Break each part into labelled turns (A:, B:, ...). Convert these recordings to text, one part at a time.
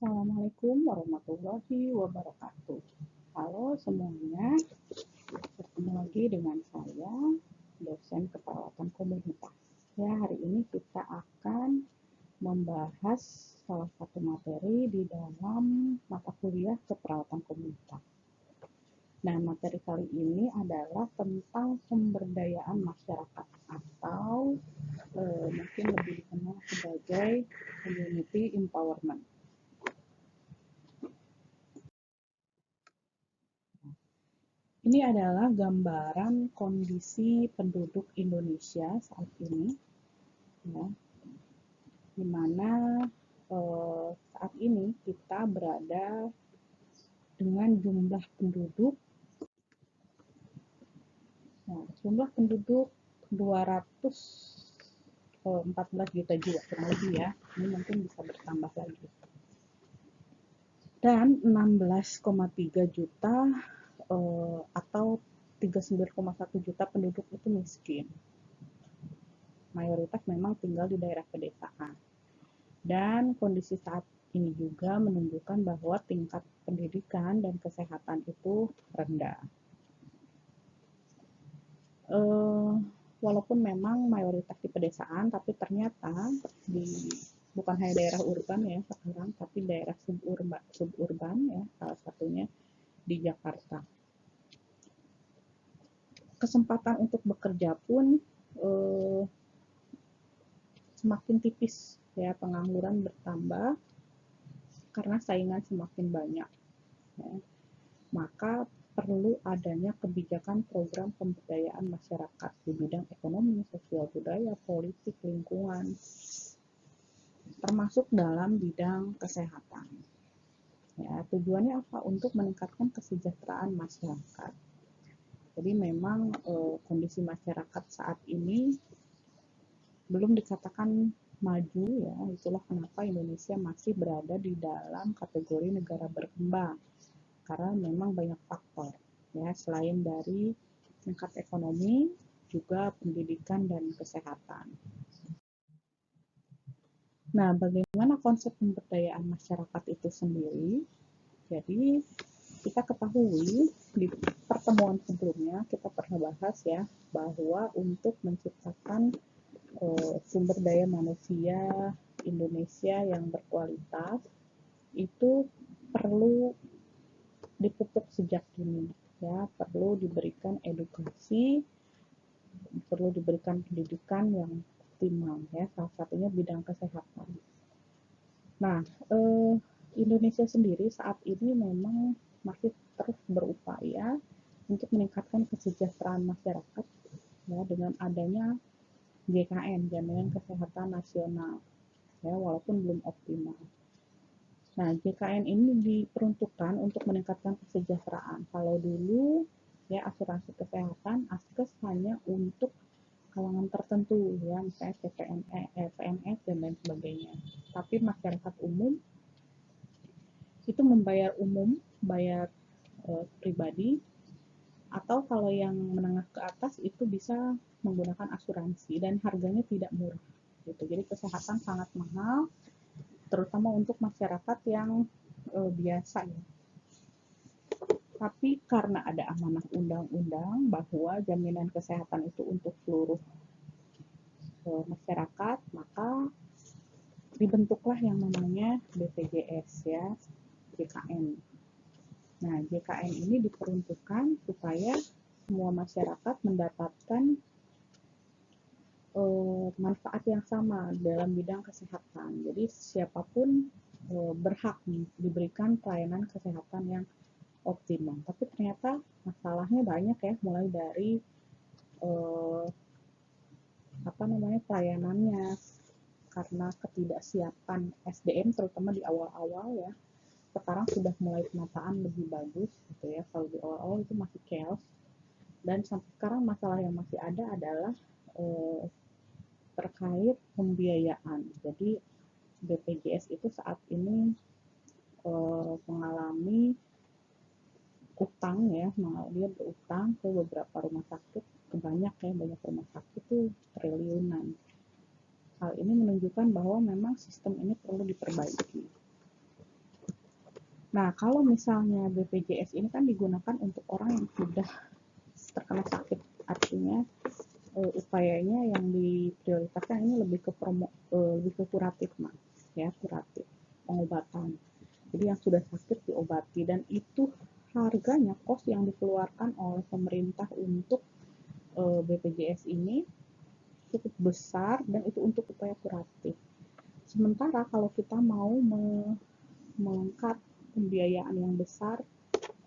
A: Assalamualaikum warahmatullahi wabarakatuh. Halo semuanya, bertemu lagi dengan saya, dosen keperawatan komunitas. Ya, hari ini kita akan membahas salah satu materi di dalam mata kuliah keperawatan komunitas. Nah, materi kali ini adalah tentang pemberdayaan masyarakat atau mungkin lebih dikenal sebagai community empowerment. Ini adalah gambaran kondisi penduduk Indonesia saat ini, ya, di mana saat ini kita berada dengan jumlah penduduk 214 juta jiwa kurang lebih ya. Ini mungkin bisa bertambah lagi. Dan 16,3 juta atau 39,1 juta penduduk itu miskin. Mayoritas memang tinggal di daerah pedesaan. Dan kondisi saat ini juga menunjukkan bahwa tingkat pendidikan dan kesehatan itu rendah. Walaupun memang mayoritas di pedesaan, tapi ternyata bukan hanya daerah urban ya sekarang, tapi daerah suburban ya, salah satunya di Jakarta. Kesempatan untuk bekerja pun semakin tipis ya, pengangguran bertambah karena saingan semakin banyak ya. Maka perlu adanya kebijakan program pemberdayaan masyarakat di bidang ekonomi, sosial budaya, politik, lingkungan, termasuk dalam bidang kesehatan. Ya, tujuannya apa? Untuk meningkatkan kesejahteraan masyarakat. Jadi memang kondisi masyarakat saat ini belum dikatakan maju ya, itulah kenapa Indonesia masih berada di dalam kategori negara berkembang. Karena memang banyak faktor ya, selain dari tingkat ekonomi, juga pendidikan dan kesehatan. Nah, bagaimana konsep pemberdayaan masyarakat itu sendiri? Jadi, kita ketahui di pertemuan sebelumnya kita pernah bahas ya, bahwa untuk menciptakan sumber daya manusia Indonesia yang berkualitas itu perlu dipupuk sejak dini ya, perlu diberikan edukasi, perlu diberikan pendidikan yang optimal ya, salah satunya bidang kesehatan. Nah, Indonesia sendiri saat ini memang masih terus berupaya untuk meningkatkan kesejahteraan masyarakat ya, dengan adanya JKN, Jaminan Kesehatan Nasional ya, walaupun belum optimal. Nah, JKN ini diperuntukkan untuk meningkatkan kesejahteraan. Kalau dulu ya, asuransi kesehatan, ASKES hanya untuk kalangan tertentu ya, misalnya CPNS dan lain sebagainya. Tapi masyarakat umum itu membayar umum, bayar pribadi, atau kalau yang menengah ke atas itu bisa menggunakan asuransi dan harganya tidak murah gitu. Jadi kesehatan sangat mahal, terutama untuk masyarakat yang biasa ya. Tapi karena ada amanah undang-undang bahwa jaminan kesehatan itu untuk seluruh masyarakat, maka dibentuklah yang namanya BPJS ya, JKN. Nah, JKN ini diperuntukkan supaya semua masyarakat mendapatkan manfaat yang sama dalam bidang kesehatan. Jadi siapapun berhak diberikan pelayanan kesehatan yang optimal. Tapi ternyata masalahnya banyak ya, mulai dari pelayanannya, karena ketidaksiapan SDM terutama di awal-awal ya. Sekarang sudah mulai penataan lebih bagus gitu ya. Kalau di awal-awal itu masih chaos. Dan sampai sekarang masalah yang masih ada adalah terkait pembiayaan. Jadi BPJS itu saat ini mengalami utang ya, dia berutang ke beberapa rumah sakit, banyak rumah sakit itu triliunan. Hal ini menunjukkan bahwa memang sistem ini perlu diperbaiki. Nah, kalau misalnya BPJS ini kan digunakan untuk orang yang sudah terkena sakit, artinya upayanya yang diprioritaskan ini lebih ke lebih ke kuratif, Mas. Ya, kuratif, pengobatan. Jadi yang sudah sakit diobati, dan itu harganya, kos yang dikeluarkan oleh pemerintah untuk BPJS ini cukup besar, dan itu untuk upaya kuratif. Sementara kalau kita mau mengangkat pembiayaan yang besar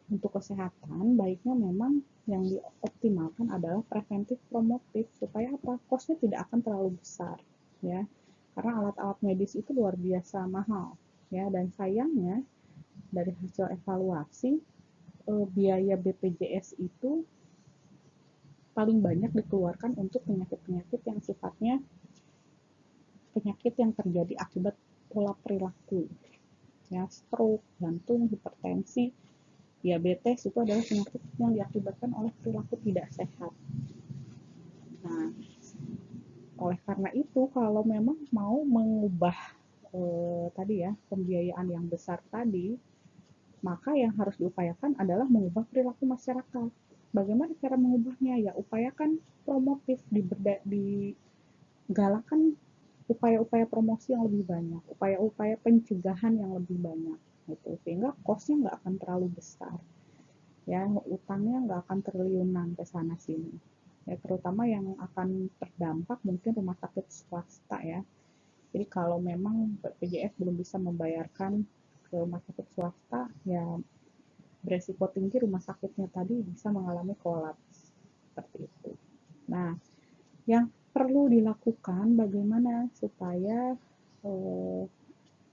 A: untuk kesehatan, baiknya memang yang dioptimalkan adalah preventif promotif, supaya apa? Kosnya tidak akan terlalu besar, ya. Karena alat-alat medis itu luar biasa mahal, ya. Dan sayangnya dari hasil evaluasi, biaya BPJS itu paling banyak dikeluarkan untuk penyakit-penyakit yang sifatnya penyakit yang terjadi akibat pola perilaku, ya, stroke, jantung, hipertensi, diabetes, itu adalah penyakit yang diakibatkan oleh perilaku tidak sehat. Nah, oleh karena itu, kalau memang mau mengubah tadi ya, pembiayaan yang besar tadi, maka yang harus diupayakan adalah mengubah perilaku masyarakat. Bagaimana cara mengubahnya? Ya, upayakan promotif, digalakan upaya-upaya promosi yang lebih banyak, upaya-upaya pencegahan yang lebih banyak, gitu. Sehingga kosnya nggak akan terlalu besar, ya, utangnya nggak akan triliunan ke sana sini, ya, terutama yang akan terdampak mungkin rumah sakit swasta, ya. Jadi kalau memang BPJS belum bisa membayarkan ke rumah sakit swasta, ya beresiko tinggi rumah sakitnya tadi bisa mengalami kolaps, seperti itu. Nah, yang perlu dilakukan bagaimana supaya eh,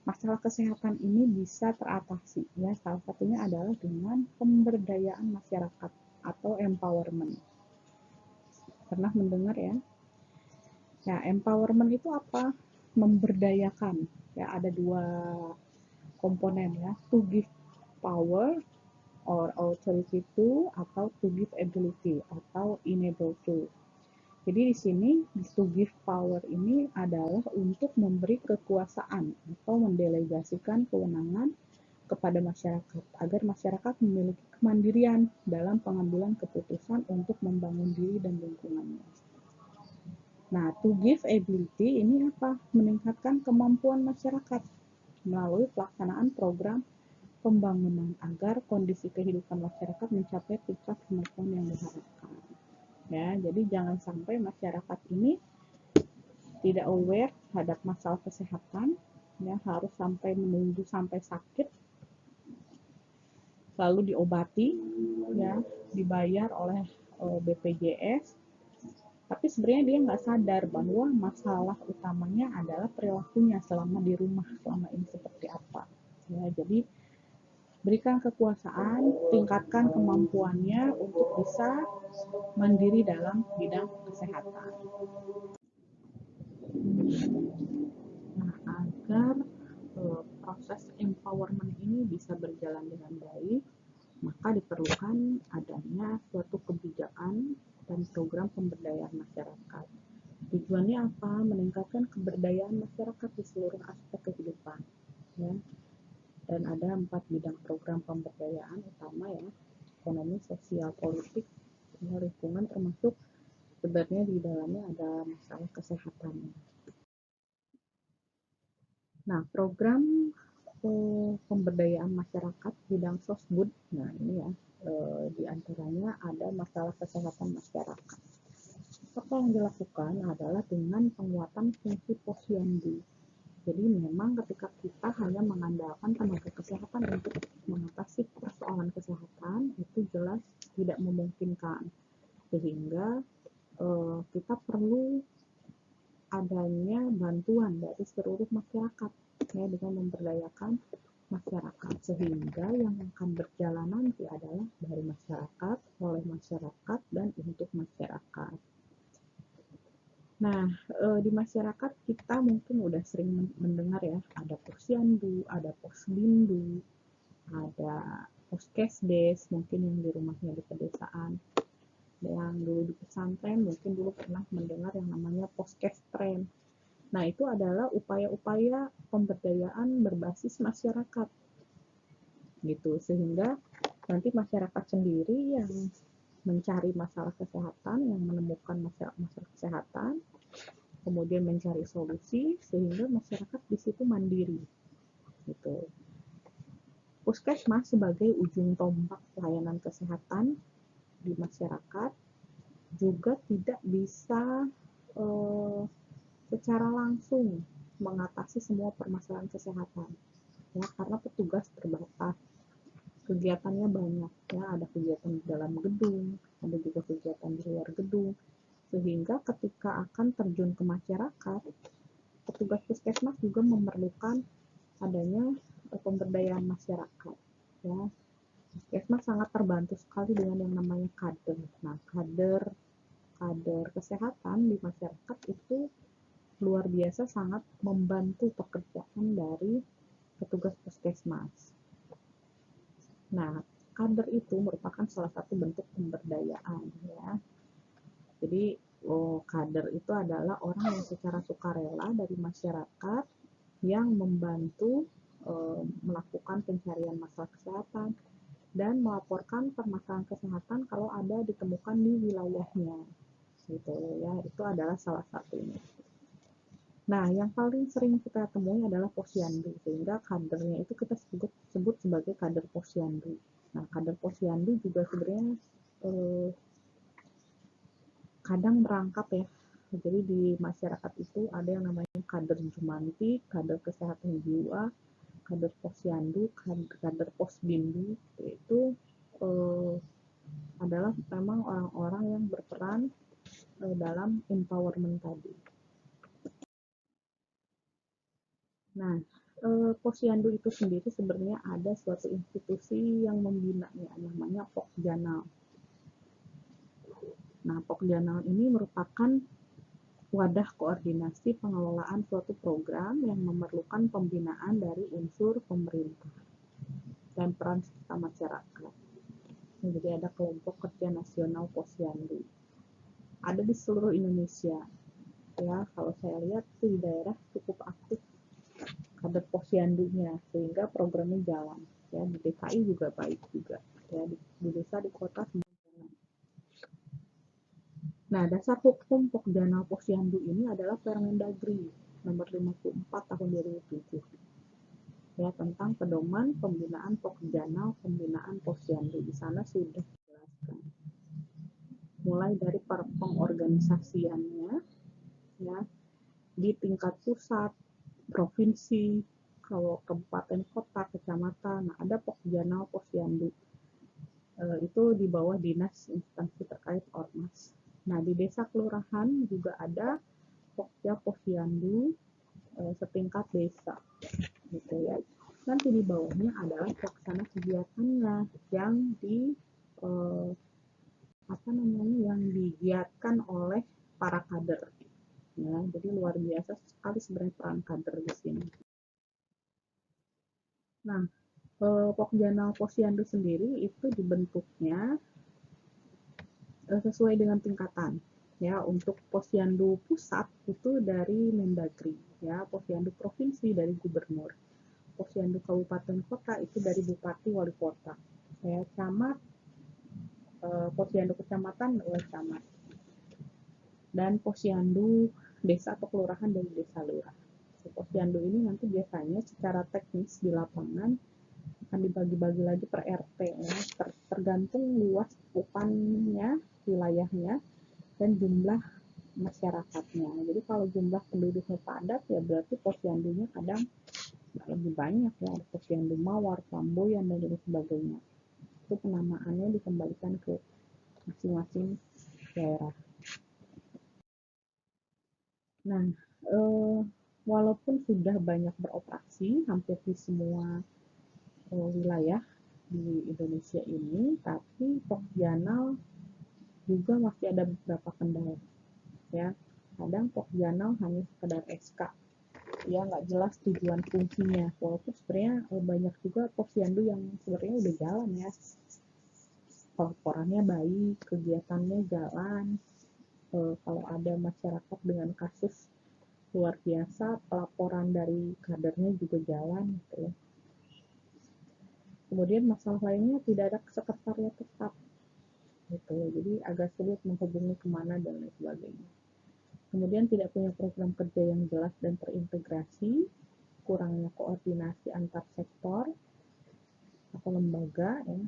A: masalah kesehatan ini bisa teratasi, ya, salah satunya adalah dengan pemberdayaan masyarakat atau empowerment. Pernah mendengar, ya? Ya, empowerment itu apa? Memberdayakan. Ya, ada dua komponen, ya, to give power or authority to, atau to give ability atau enable to. Jadi di sini to give power ini adalah untuk memberi kekuasaan atau mendelegasikan kewenangan kepada masyarakat, agar masyarakat memiliki kemandirian dalam pengambilan keputusan untuk membangun diri dan lingkungannya. Nah, to give ability ini apa? Meningkatkan kemampuan masyarakat melalui pelaksanaan program pembangunan agar kondisi kehidupan masyarakat mencapai tingkat kemajuan yang diharapkan. Ya, jadi jangan sampai masyarakat ini tidak aware terhadap masalah kesehatan, ya, harus sampai menunggu sampai sakit lalu diobati, ya, dibayar oleh BPJS, tapi sebenarnya dia nggak sadar bahwa masalah utamanya adalah perilakunya selama di rumah, selama ini seperti apa, ya. Jadi berikan kekuasaan, tingkatkan kemampuannya untuk bisa mandiri dalam bidang kesehatan. Nah, agar proses empowerment ini bisa berjalan dengan baik, maka diperlukan adanya suatu kebijakan dan program pemberdayaan masyarakat. Tujuannya apa? Meningkatkan keberdayaan masyarakat di seluruh aspek kehidupan, ya. Dan ada 4 bidang program pemberdayaan utama, ya: ekonomi, sosial, politik, ya, lingkungan, termasuk sebenarnya di dalamnya ada masalah kesehatan. Nah, program pemberdayaan masyarakat bidang sosbud, nah ini ya, di antaranya ada masalah kesehatan masyarakat. Apa yang dilakukan adalah dengan penguatan fungsi posyandu. Jadi memang ketika kita hanya mengandalkan tenaga kesehatan untuk mengatasi persoalan kesehatan, itu jelas tidak memungkinkan. Sehingga kita perlu adanya bantuan dari seluruh masyarakat, ya, dengan memberdayakan masyarakat, sehingga yang akan berjalan nanti adalah dari masyarakat, oleh masyarakat, dan untuk masyarakat. Nah, di masyarakat kita mungkin udah sering mendengar, ya, ada posyandu, ada posbindu, ada poskesdes, mungkin yang di rumahnya di pedesaan. Yang dulu di pesantren mungkin dulu pernah mendengar yang namanya poskestren. Nah, itu adalah upaya-upaya pemberdayaan berbasis masyarakat. gitu, sehingga nanti masyarakat sendiri yang mencari masalah kesehatan, yang menemukan masalah kesehatan, kemudian mencari solusi, sehingga masyarakat di situ mandiri gitu. Puskesmas sebagai ujung tombak pelayanan kesehatan di masyarakat juga tidak bisa secara langsung mengatasi semua permasalahan kesehatan, ya, karena petugas terbatas, kegiatannya banyak, ya, ada kegiatan di dalam gedung, ada juga kegiatan di luar gedung, sehingga ketika akan terjun ke masyarakat, petugas puskesmas juga memerlukan adanya pemberdayaan masyarakat, ya. Puskesmas sangat terbantu sekali dengan yang namanya kader. Nah, kader kesehatan di masyarakat itu luar biasa sangat membantu pekerjaan dari petugas puskesmas. Nah, kader itu merupakan salah satu bentuk pemberdayaan, ya. Jadi, kader itu adalah orang yang secara sukarela dari masyarakat yang membantu melakukan pencarian masalah kesehatan dan melaporkan permasalahan kesehatan kalau ada ditemukan di wilayahnya, gitu ya. Itu adalah salah satunya. Nah, yang paling sering kita temui adalah posyandu, sehingga kadernya itu kita sebut sebagai kader posyandu. Nah, kader posyandu juga sebenarnya kadang merangkap, ya. Jadi di masyarakat itu ada yang namanya kader jumanti, kader kesehatan jiwa, kader posyandu, kader posbindu, yaitu adalah memang orang-orang yang berperan dalam empowerment tadi. Nah, posyandu itu sendiri sebenarnya ada suatu institusi yang membinanya, namanya Pokjanal. Nah, Pokjanal ini merupakan wadah koordinasi pengelolaan suatu program yang memerlukan pembinaan dari unsur pemerintah dan peran serta masyarakat. Jadi ada kelompok kerja nasional posyandu. Ada di seluruh Indonesia. Ya, kalau saya lihat di daerah cukup aktif kader posyandunya, sehingga programnya jalan. Ya, di DKI juga baik juga. Ya, di desa, di kota semua jalan. Nah, dasar hukum Pokjanal Posyandu ini adalah Permendagri nomor 54 tahun 2007. Ya, tentang pedoman pembinaan Pokjanal, pembinaan posyandu. Di sana sudah dijelaskan. Mulai dari pengorganisasiannya, ya, di tingkat pusat, provinsi, kalau kabupaten, kota, kecamatan, nah ada Pokjanal Posyandu. Itu di bawah dinas instansi terkait ormas. Nah, di desa kelurahan juga ada Pokja Posyandu setingkat desa, gitu ya. Nanti di bawahnya adalah pelaksana kegiatannya yang yang digiatkan oleh para kader. Ya, jadi luar biasa sekali sebenarnya peran kader di sini. Nah, Pokjanal Posyandu sendiri itu dibentuknya sesuai dengan tingkatan. Ya, untuk posyandu pusat itu dari Mendagri, ya, posyandu provinsi dari gubernur, posyandu kabupaten kota itu dari bupati wali kota, ya, camat, posyandu kecamatan oleh camat, dan posyandu desa atau kelurahan dari desa lurah. Posyandu ini nanti biasanya secara teknis di lapangan akan dibagi-bagi lagi per RT, ya, tergantung luas cakupannya, wilayahnya, dan jumlah masyarakatnya. Jadi kalau jumlah penduduknya padat, ya berarti posyandunya kadang lebih banyak, ya, ada posyandu Mawar, Flamboyan, dan lain sebagainya. Itu penamaannya dikembalikan ke masing-masing daerah. Nah, walaupun sudah banyak beroperasi hampir di semua wilayah di Indonesia ini, tapi Pokjanal juga masih ada beberapa kendala, ya. Kadang Pokjanal hanya sekedar SK, ya, nggak jelas tujuan fungsinya. Walaupun sebenarnya banyak juga posyandu yang sebenarnya udah jalan, ya, laporannya baik, kegiatannya jalan. Kalau ada masyarakat dengan kasus luar biasa, pelaporan dari kadernya juga jalan, gitu ya. Kemudian masalah lainnya tidak ada sekretariat tetap gitu, jadi agak sulit menghubungi kemana dan lain sebagainya. Kemudian tidak punya program kerja yang jelas dan terintegrasi, kurangnya koordinasi antar sektor atau lembaga ya.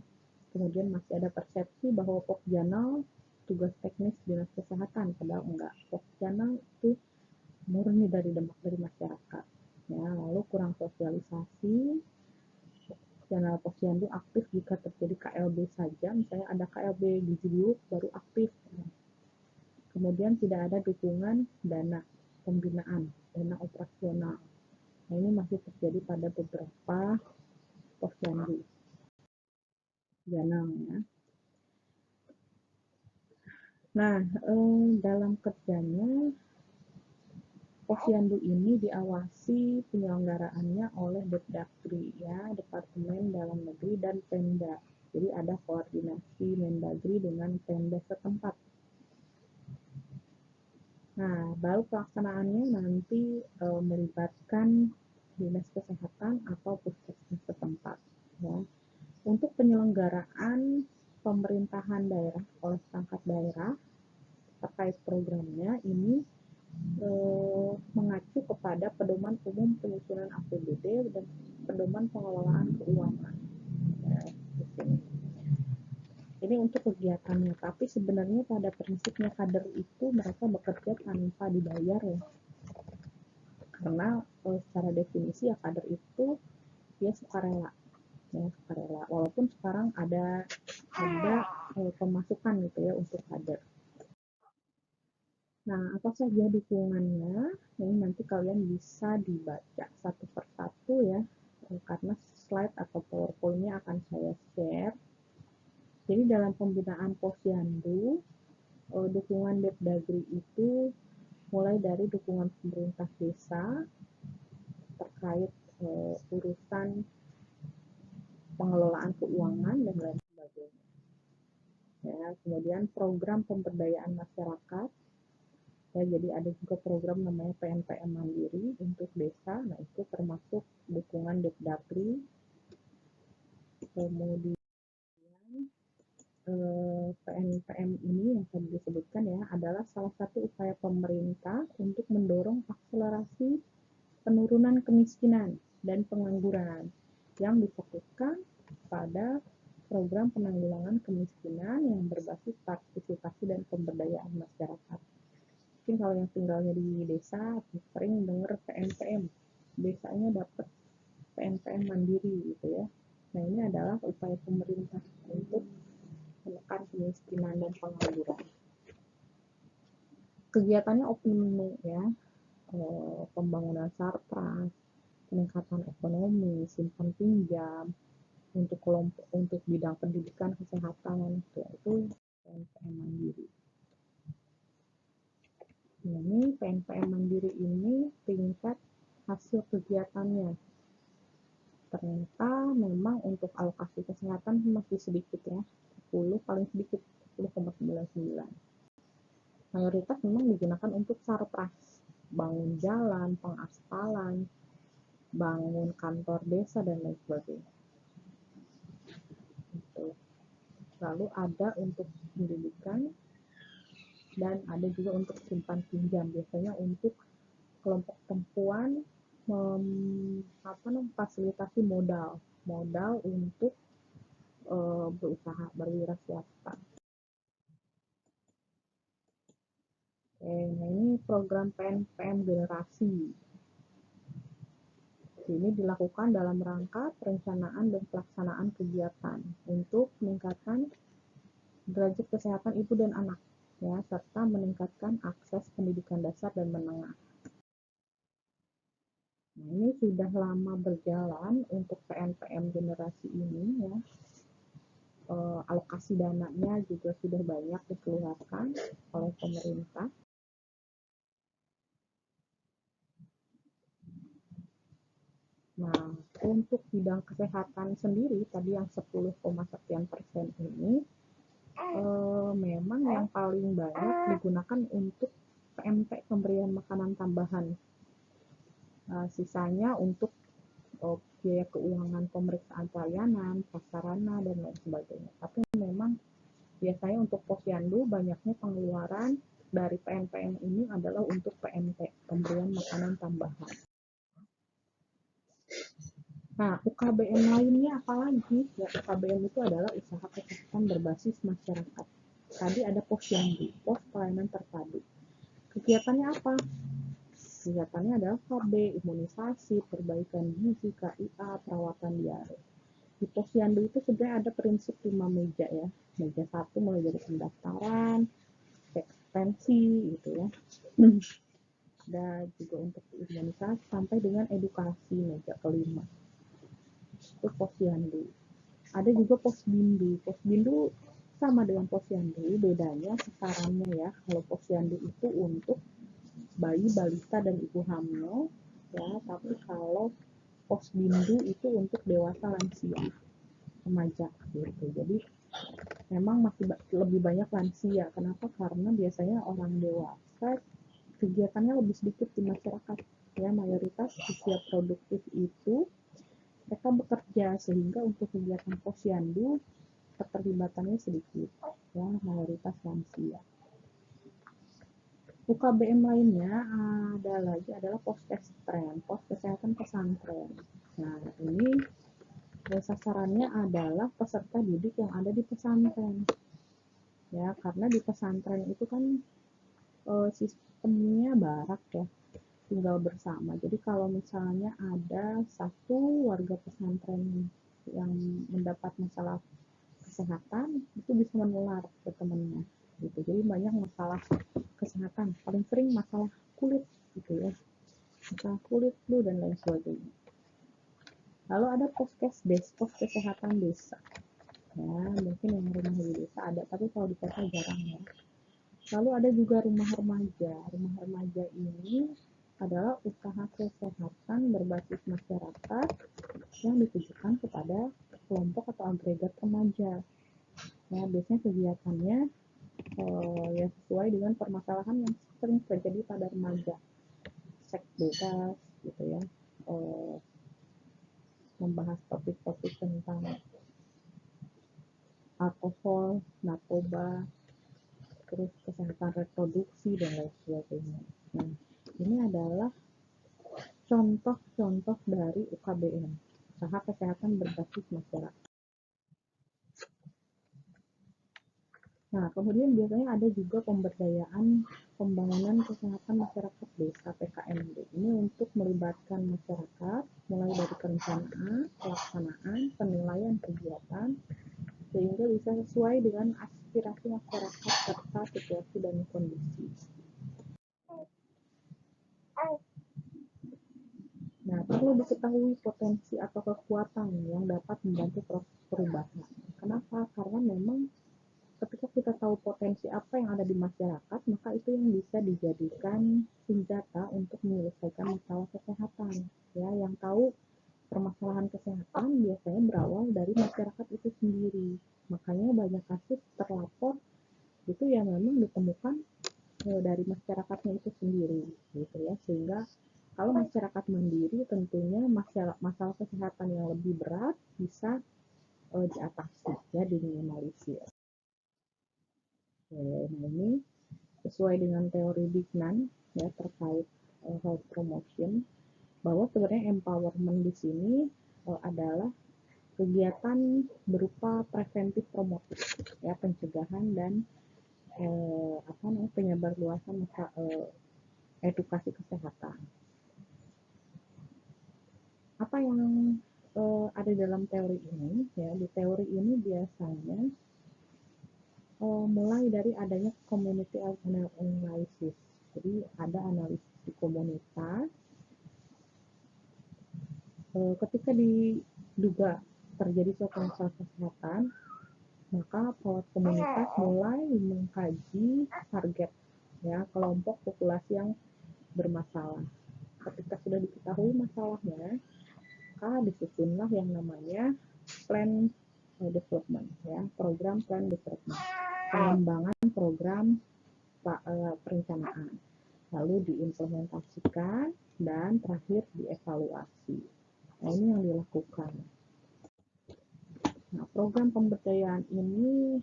A: Kemudian masih ada persepsi bahwa Pokjanal tugas teknis dinas kesehatan, padahal enggak. Pokjanal itu murni dari masyarakat ya. Lalu kurang sosialisasi, channel Posyandu aktif jika terjadi KLB saja, misalnya ada KLB gizi buruk baru aktif ya. Kemudian tidak ada dukungan dana pembinaan, dana operasional. Nah, ini masih terjadi pada beberapa posyandu Janang ya. Nah, dalam kerjanya posyandu ini diawasi penyelenggaraannya oleh Depdagri ya, Departemen Dalam Negeri dan Pemda. Jadi ada koordinasi Mendagri dengan Pemda setempat. Nah, baru pelaksanaannya nanti melibatkan dinas kesehatan atau puskesmas setempat ya. Untuk penyelenggaraan pemerintahan daerah oleh perangkat daerah terkait programnya ini mengacu kepada pedoman umum penyusunan APBD dan pedoman pengelolaan keuangan ya, di sini. Ini untuk kegiatannya, tapi sebenarnya pada prinsipnya kader itu mereka bekerja tanpa dibayar ya, karena secara definisi ya kader itu dia sukarela ya, sukarela. Walaupun sekarang ada pemasukan gitu ya untuk kader. Nah, apa saja dukungannya? Ini nanti kalian bisa dibaca satu persatu ya, karena slide atau PowerPoint-nya akan saya share. Jadi dalam pembinaan posyandu, dukungan Depdagri itu mulai dari dukungan pemerintah desa terkait urusan pengelolaan keuangan dan lain sebagainya. Ya, kemudian program pemberdayaan masyarakat. Ya, jadi ada juga program namanya PNPM Mandiri untuk desa. Nah, itu termasuk dukungan Depdagri. Kemudian PNPM ini yang tadi disebutkan ya adalah salah satu upaya pemerintah untuk mendorong akselerasi penurunan kemiskinan dan pengangguran yang difokuskan pada program penanggulangan kemiskinan yang berbasis partisipasi dan pemberdayaan masyarakat. Mungkin kalau yang tinggalnya di desa sering dengar PNPM, desanya dapat PNPM mandiri gitu ya. Nah, ini adalah upaya pemerintah untuk menekan kemiskinan dan pengangguran. Kegiatannya open menu ya, pembangunan sarpras, peningkatan ekonomi, simpan pinjam, untuk kelompok untuk bidang pendidikan kesehatan itu PNPM mandiri. Ini PNPM mandiri ini tingkat hasil kegiatannya ternyata memang untuk alokasi kesehatan masih sedikit ya, 10 paling sedikit 10,99. Mayoritas memang digunakan untuk sarpras, bangun jalan, pengaspalan, bangun kantor desa dan lain sebagainya. Lalu ada untuk pendidikan dan ada juga untuk simpan pinjam, biasanya untuk kelompok perempuan memfasilitasi modal untuk berusaha berwirausaha. Nah, ini program PNPM generasi. Ini dilakukan dalam rangka perencanaan dan pelaksanaan kegiatan untuk meningkatkan derajat kesehatan ibu dan anak ya, serta meningkatkan akses pendidikan dasar dan menengah. Nah, ini sudah lama berjalan untuk PNPM generasi ini ya. Alokasi dananya juga sudah banyak dikeluarkan oleh pemerintah. Nah, untuk bidang kesehatan sendiri tadi yang 10,sekian% ini memang yang paling banyak digunakan untuk PMT, pemberian makanan tambahan. Sisanya untuk biaya keuangan, pemeriksaan pelayanan, prasarana, dan lain sebagainya. Tapi memang biasanya untuk posyandu banyaknya pengeluaran dari PNPM ini adalah untuk PMT, pemberian makanan tambahan. Nah, UKBM lainnya apalagi? Ya, UKBM itu adalah usaha kesehatan berbasis masyarakat. Tadi ada posyandu, pos pelayanan terpadu. Kegiatannya apa? Kegiatannya adalah KB, imunisasi, perbaikan gizi, KIA, perawatan diare. Di posyandu itu sebenarnya ada prinsip 5 meja ya. Meja 1 mulai dari pendaftaran, ekstensi gitu ya. Ada juga untuk imunisasi sampai dengan edukasi meja kelima. Itu posyandu. Ada juga posbindu. Posbindu sama dengan posyandu, bedanya sasarannya ya. Kalau posyandu itu untuk bayi, balita, dan ibu hamil ya, tapi kalau posbindu itu untuk dewasa lansia, remaja gitu. Jadi memang masih lebih banyak lansia. Kenapa? Karena biasanya orang dewasa kegiatannya lebih sedikit di masyarakat ya, mayoritas usia produktif itu mereka bekerja, sehingga untuk kegiatan posyandu keterlibatannya sedikit ya, mayoritas lansia. UKBM lainnya adalah poskestren, pos kesehatan pesantren. Nah, ini sasarannya adalah peserta didik yang ada di pesantren. Ya, karena di pesantren itu kan sistemnya barak ya, tinggal bersama. Jadi kalau misalnya ada satu warga pesantren yang mendapat masalah kesehatan, itu bisa menular ke temannya gitu. Jadi banyak masalah kesehatan, paling sering masalah kulit gitu ya, masalah kulit, flu, dan lain sebagainya. Lalu ada poskesdes, pos kesehatan desa ya, mungkin yang rumah di desa ada, tapi kalau di kota jarang ya. Lalu ada juga rumah remaja. Rumah remaja ini adalah usaha kesehatan berbasis masyarakat yang ditujukan kepada kelompok atau agregat remaja. Nah, biasanya kegiatannya ya sesuai dengan permasalahan yang sering terjadi pada remaja, seks bebas gitu ya, membahas topik-topik tentang alkohol, narkoba, terus kesehatan reproduksi, dan lain sebagainya. Nah, ini adalah contoh-contoh dari UKBM, usaha kesehatan berbasis masyarakat. Nah, kemudian biasanya ada juga pemberdayaan pembangunan kesehatan masyarakat desa PKMD. Ini untuk melibatkan masyarakat mulai dari perencanaan, pelaksanaan, penilaian kegiatan, sehingga bisa sesuai dengan aspirasi masyarakat serta situasi dan kondisi. Nah, perlu diketahui potensi atau kekuatan yang dapat membantu proses perubahan. Kenapa? Karena memang ketika kita tahu potensi apa yang ada di masyarakat, maka itu yang bisa dijadikan senjata untuk menyelesaikan masalah kesehatan. Ya, yang tahu permasalahan kesehatan biasanya berawal dari masyarakat itu sendiri. Makanya banyak kasus terlapor itu yang memang ditemukan dari masyarakatnya itu sendiri, gitu ya. Sehingga kalau masyarakat mandiri, tentunya masalah kesehatan yang lebih berat bisa diatasi, ya, diminimalisir. Nah, ini sesuai dengan teori Bignan ya, terkait health promotion, bahwa sebenarnya empowerment di sini adalah kegiatan berupa preventif promotif ya, pencegahan dan penyebarluasan edukasi kesehatan. Apa yang ada dalam teori ini ya? Di teori ini biasanya mulai dari adanya community analysis. Jadi ada analisis di komunitas. Ketika diduga terjadi suatu masalah kesehatan, maka komunitas mulai mengkaji target ya, kelompok populasi yang bermasalah. Ketika sudah diketahui masalahnya, maka disusunlah yang namanya plan development ya, program plan development, pengembangan program perencanaan, lalu diimplementasikan dan terakhir dievaluasi. Nah, ini yang dilakukan. Nah, program pemberdayaan ini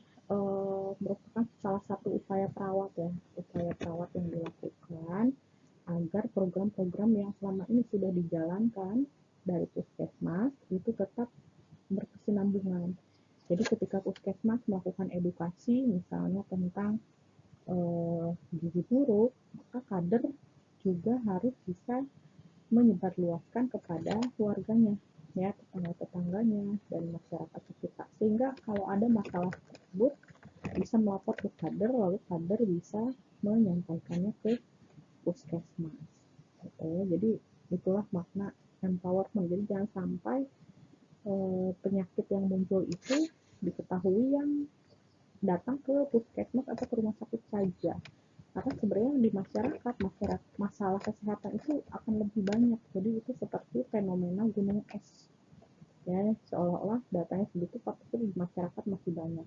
A: merupakan salah satu upaya perawat ya, upaya perawat yang dilakukan agar program-program yang selama ini sudah dijalankan dari puskesmas itu tetap berkesinambungan. Jadi ketika puskesmas melakukan edukasi misalnya tentang gizi buruk, maka kader juga harus bisa menyebarluaskan kepada keluarganya, ya, tetangga-tetangganya dan masyarakat sekitar. Sehingga kalau ada masalah tersebut bisa melapor ke kader, lalu kader bisa menyampaikannya ke puskesmas. Jadi itulah makna empowerment. Jadi jangan sampai penyakit yang muncul itu diketahui yang datang ke puskesmas atau ke rumah sakit saja, karena sebenarnya di masyarakat masalah kesehatan itu akan lebih banyak. Jadi itu seperti fenomena gunung es, ya, seolah-olah datanya segitu tapi di masyarakat masih banyak.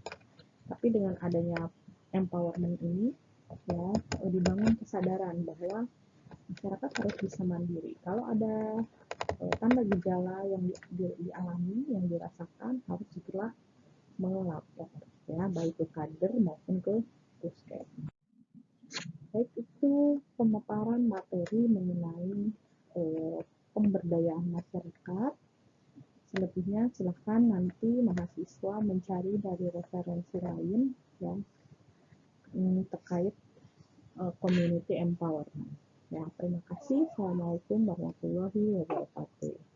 A: Tapi dengan adanya empowerment ini, ya, dibangun kesadaran bahwa masyarakat harus bisa mandiri. Kalau ada tanda gejala yang dialami, yang dirasakan, harus segera melapor, ya, baik ke kader maupun ke puskesmas. Baik, itu pemaparan materi mengenai pemberdayaan masyarakat. Selebihnya silahkan nanti mahasiswa mencari dari referensi lain yang terkait community empowerment. Ya, terima kasih. Assalamualaikum warahmatullahi wabarakatuh.